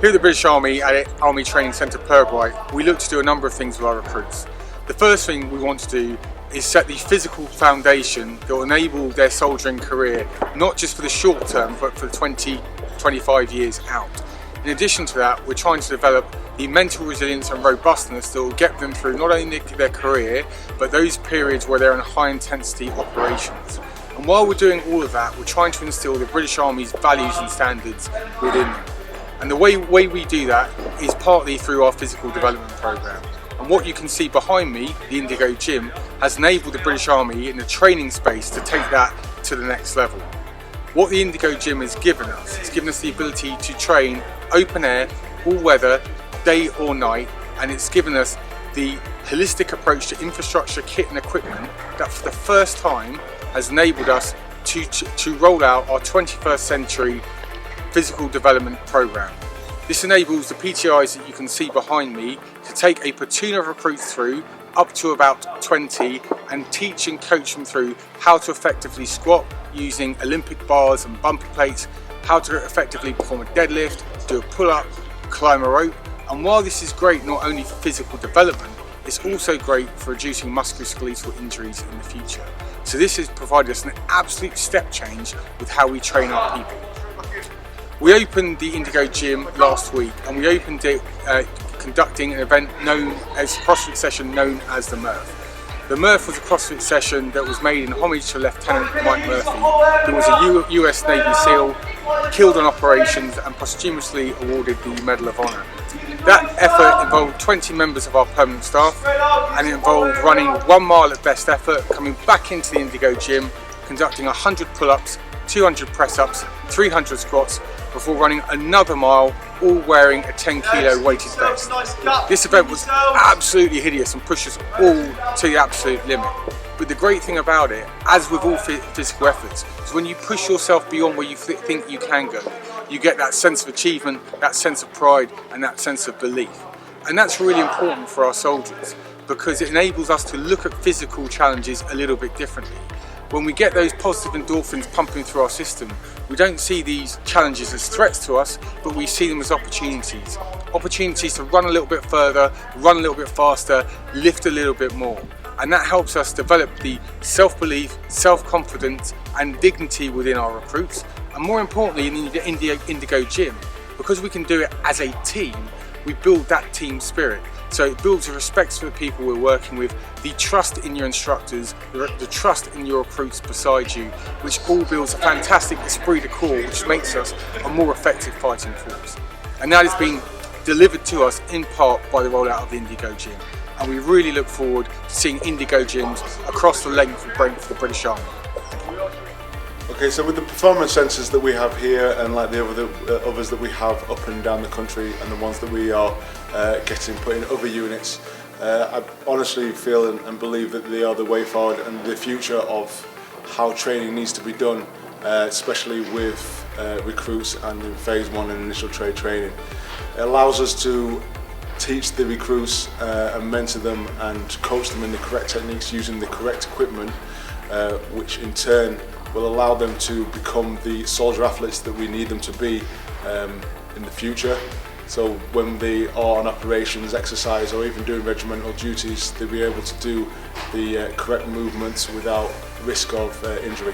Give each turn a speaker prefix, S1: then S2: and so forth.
S1: Here at the British Army at Army Training Centre Purbright, we look to do a number of things with our recruits. The first thing we want to do is set the physical foundation that will enable their soldiering career, not just for the short term, but for 20-25 years out. In addition to that, we're trying to develop the mental resilience and robustness that will get them through not only their career, but those periods where they're in high intensity operations. And while we're doing all of that, we're trying to instill the British Army's values and standards within them. And the way we do that is partly through our physical development programme. And what you can see behind me, the Indigo Gym, has enabled the British Army in the training space to take that to the next level. What the Indigo Gym has given us, it's given us the ability to train open air, all weather, day or night, and it's given us the holistic approach to infrastructure, kit and equipment that for the first time has enabled us to roll out our 21st century physical development program. This enables the PTIs that you can see behind me to take a platoon of recruits through up to about 20 and teach and coach them through how to effectively squat using Olympic bars and bumper plates, how to effectively perform a deadlift, do a pull-up, climb a rope. And while this is great not only for physical development, it's also great for reducing musculoskeletal injuries in the future. So this has provided us an absolute step change with how we train our people. We opened the Indigo Gym last week, and we opened it conducting an event known as a CrossFit session known as the Murph. The Murph was a CrossFit session that was made in homage to Lieutenant Mike Murphy, who was a US Navy SEAL, killed on operations and posthumously awarded the Medal of Honor. That effort involved 20 members of our permanent staff, and it involved running 1 mile at best effort, coming back into the Indigo Gym, conducting 100 pull-ups, 200 press-ups, 300 squats, before running another mile, all wearing a 10 kilo weighted vest. This event was absolutely hideous and pushed us all to the absolute limit. But the great thing about it, as with all physical efforts, is when you push yourself beyond where you think you can go, you get that sense of achievement, that sense of pride, and that sense of belief. And that's really important for our soldiers, because it enables us to look at physical challenges a little bit differently. When we get those positive endorphins pumping through our system, we don't see these challenges as threats to us, but we see them as opportunities. Opportunities to run a little bit further, run a little bit faster, lift a little bit more. And that helps us develop the self-belief, self-confidence and dignity within our recruits. And more importantly, in the Indigo Gym, because we can do it as a team, we build that team spirit. So it builds a respect for the people we're working with, the trust in your instructors, the trust in your recruits beside you, which all builds a fantastic esprit de corps, which makes us a more effective fighting force. And that is being delivered to us in part by the rollout of the Indigo Gym. And we really look forward to seeing Indigo Gyms across the length of the British Army.
S2: Okay, so with the performance sensors that we have here, and like the others that we have up and down the country, and the ones that we are getting put in other units, I honestly feel and believe that they are the way forward and the future of how training needs to be done, especially with recruits and in phase 1 and initial trade training. It allows us to teach the recruits and mentor them and coach them in the correct techniques using the correct equipment, which in turn will allow them to become the soldier athletes that we need them to be in the future. So when they are on operations, exercise or even doing regimental duties, they'll be able to do the correct movements without risk of injury.